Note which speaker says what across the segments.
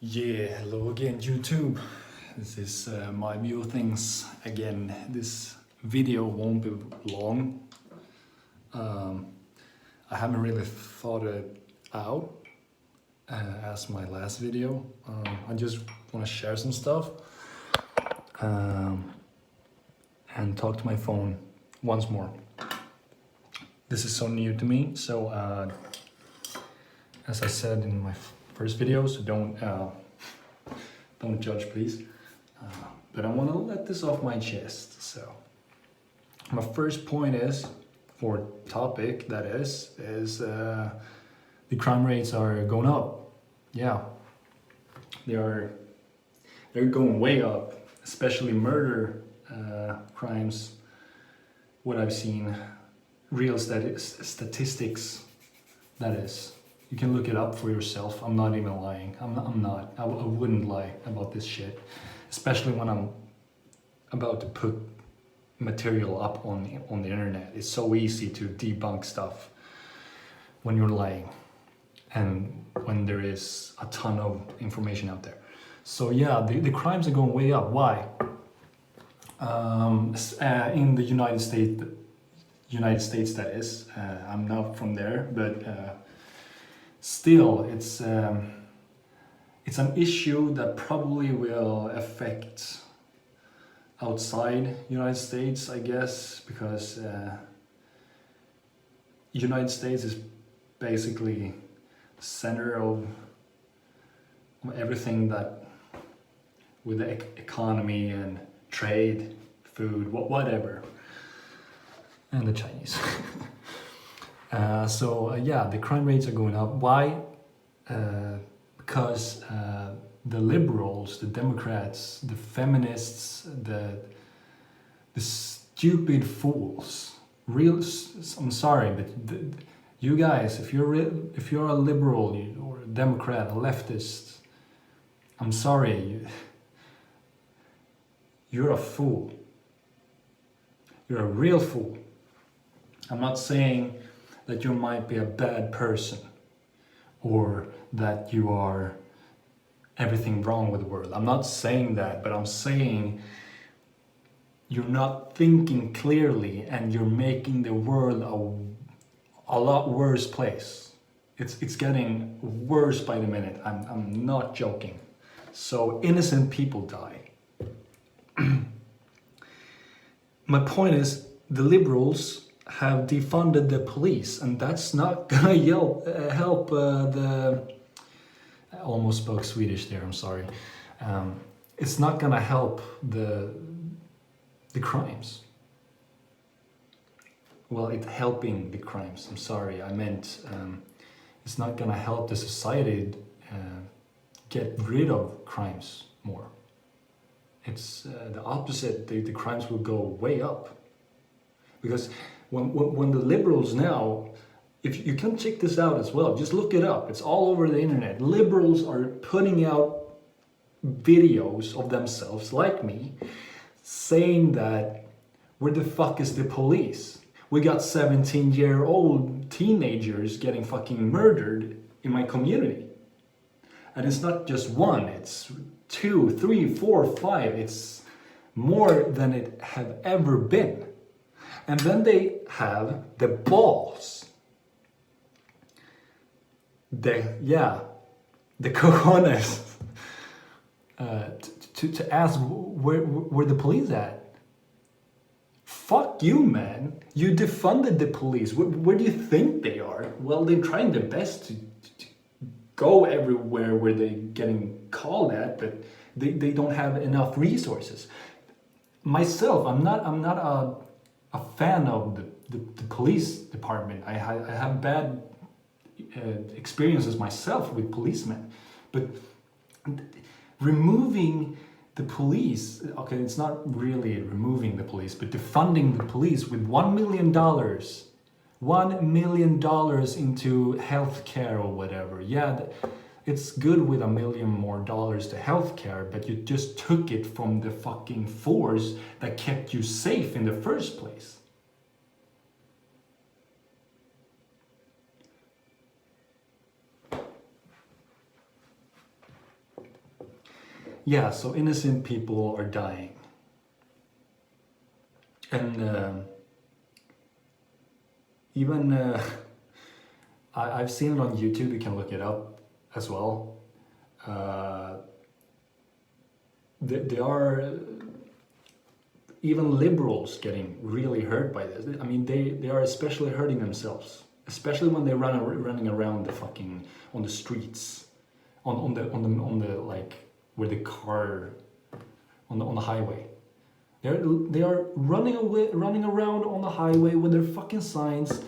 Speaker 1: Yeah, hello again YouTube. This is my view of things again. This video won't be long. Um, I haven't really thought it out as my last video. I just want to share some stuff and talk to my phone once more. This is so new to me, so as I said in my first video, so don't judge, please. But I want to let this off my chest. So my first point is, or topic that is the crime rates are going up. Yeah, they're going way up, especially murder crimes. What I've seen, real statistics. That is. You can look it up for yourself. I'm not even lying. I'm not. I wouldn't lie about this shit. Especially when I'm about to put material up on the internet. It's so easy to debunk stuff when you're lying. And when there is a ton of information out there. So yeah, the crimes are going way up. Why? In the United States that is. I'm not from there, but still, it's an issue that probably will affect outside United States, I guess, because United States is basically the center of everything that with the economy and trade, food, whatever, and the Chinese. Yeah, the crime rates are going up. Why? Because the liberals, the Democrats, the feminists, the stupid fools. I'm sorry, but you guys, if you're a liberal or a Democrat, a leftist, I'm sorry, you're a fool. You're a real fool. I'm not saying that you might be a bad person or that you are everything wrong with the world. I'm not saying that, but I'm saying you're not thinking clearly and you're making the world a lot worse place. It's getting worse by the minute. I'm not joking. So innocent people die. My point is, the liberals have defunded the police, and that's not gonna help the. I almost spoke Swedish there. I'm sorry. It's not gonna help the crimes. Well, it's helping the crimes. I'm sorry. I meant it's not gonna help the society get rid of crimes more. It's the opposite. The crimes will go way up because. When the liberals now, if you can check this out as well, just look it up. It's all over the internet. Liberals are putting out videos of themselves, like me, saying that, where the fuck is the police? We got 17-year-old teenagers getting fucking murdered in my community. And it's not just one, it's 2, 3, 4, 5. It's more than it have ever been. And then they have the balls, the cojones, to ask where the police at. Fuck you, man. You defunded the police. Where do you think they are? Well, they're trying their best to go everywhere where they're getting called at, but they don't have enough resources. Myself, I'm not a fan of the police department. I have bad experiences myself with policemen, but removing the police, okay, it's not really removing the police, but defunding the police with $1 million into healthcare or whatever. Yeah, it's good with $1 million more to healthcare, but you just took it from the fucking force that kept you safe in the first place. yeah, so innocent people are dying. And even I've seen it on YouTube, you can look it up as well. There are even liberals getting really hurt by this. I mean, they are especially hurting themselves, especially when they're running around the fucking on the streets, on the like where the car on the highway. They are running around on the highway with their fucking signs.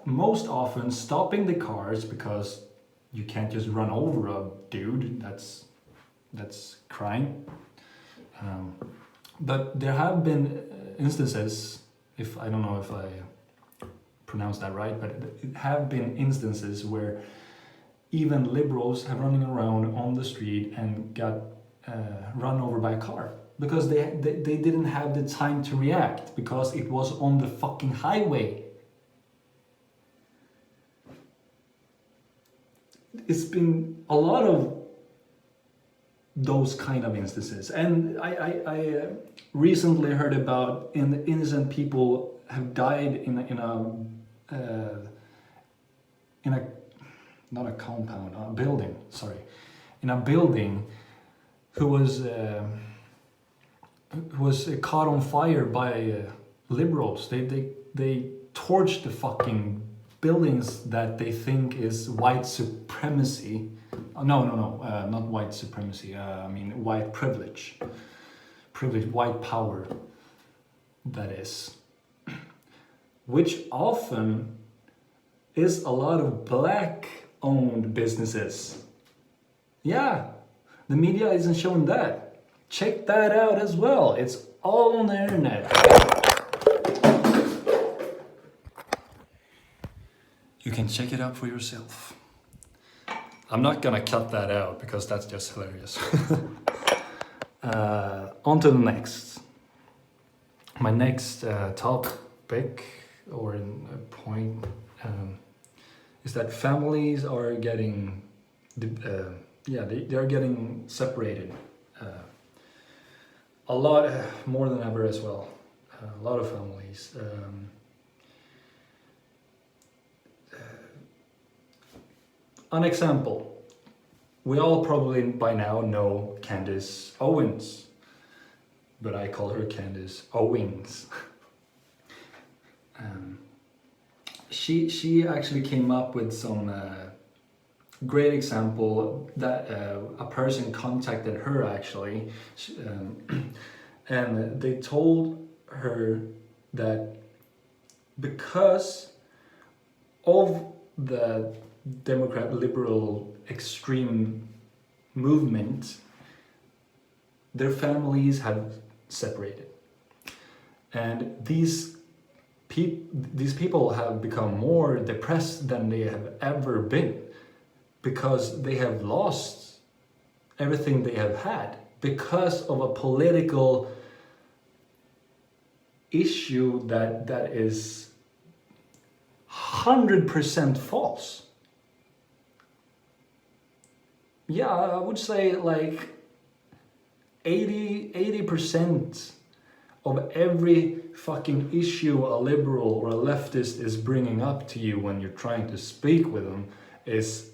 Speaker 1: Most often stopping the cars because you can't just run over a dude. That's crime. But there have been instances, if I don't know if I pronounced that right, but it have been instances where even liberals have running around on the street and got run over by a car because they didn't have the time to react because it was on the fucking highway. It's been a lot of those kind of instances, and I recently heard about innocent people have died in a not a compound, a building. Sorry, in a building, who was caught on fire by liberals. They torched the fucking buildings that they think is white supremacy. No, not white supremacy. I mean white privilege, white power. That is, which often is a lot of black-owned businesses. Yeah, the media isn't showing that. Check that out as well. It's all on the internet. You can check it out for yourself. I'm not gonna cut that out because that's just hilarious. On to the next. My next topic or point is that families are getting, they are getting separated. A lot more than ever as well. A lot of families. An example, we all probably by now know Candace Owens, but I call her Candace Owings. She actually came up with some great example that a person contacted her actually, and they told her that because of the Democrat liberal extreme movement, their families have separated, and these people have become more depressed than they have ever been because they have lost everything they have had because of a political issue that is 100% false. Yeah, I would say like 80% of every fucking issue a liberal or a leftist is bringing up to you when you're trying to speak with them is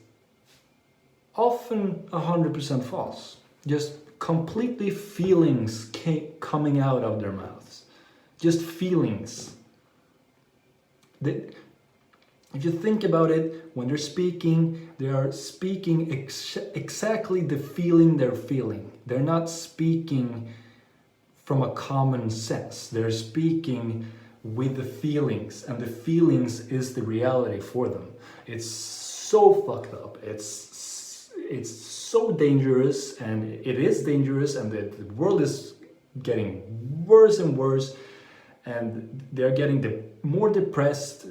Speaker 1: often 100% false. Just completely feelings coming out of their mouths. Just feelings. If you think about it, when they're speaking, they are speaking exactly the feeling they're feeling. They're not speaking from a common sense. They're speaking with the feelings, and the feelings is the reality for them. It's so fucked up. It's so dangerous, and it is dangerous, and the world is getting worse and worse, and they're getting more depressed.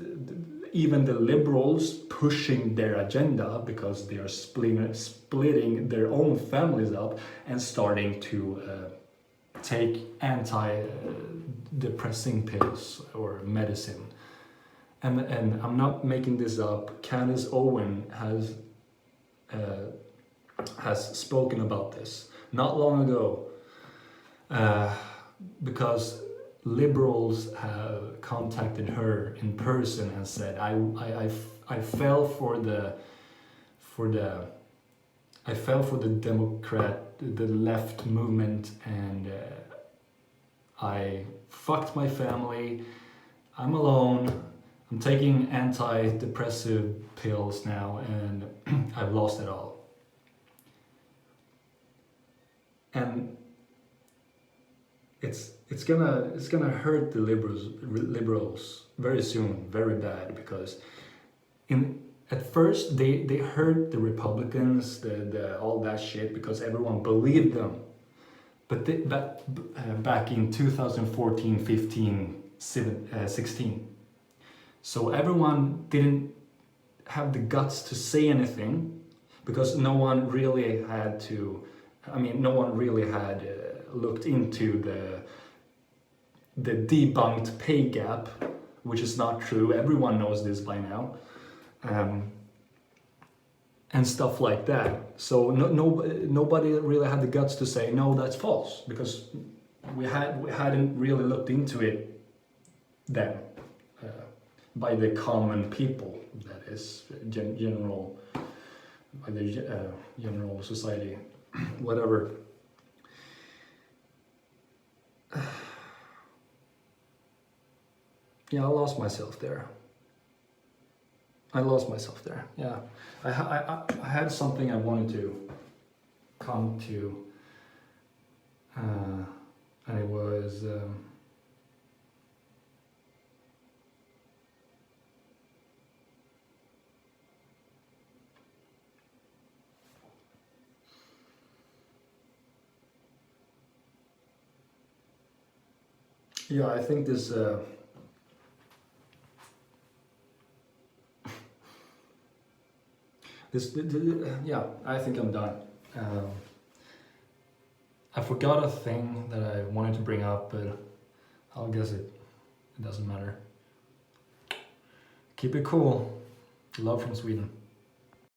Speaker 1: Even the liberals pushing their agenda because they are splitting their own families up and starting to take anti-depressing pills or medicine. And I'm not making this up. Candace Owens has has spoken about this not long ago, because liberals have contacted her in person and said, I fell for the the left movement, and I fucked my family. I'm alone. I'm taking antidepressive pills now, and I've lost it all. And it's gonna hurt the liberals very soon, very bad, because at first they hurt the Republicans, the all that shit, because everyone believed them. But back in 2014, 15, 16, so everyone didn't have the guts to say anything, because no one really had looked into the debunked pay gap, which is not true. Everyone knows this by now, and stuff like that. So nobody really had the guts to say no, that's false, because we hadn't really looked into it then, by the common people, that is general, by the general society, whatever. Yeah, I lost myself there. Yeah, I had something I wanted to come to, and it was yeah, I think this yeah, I think I'm done. I forgot a thing that I wanted to bring up, but I'll guess it doesn't matter. Keep it cool. Love from Sweden.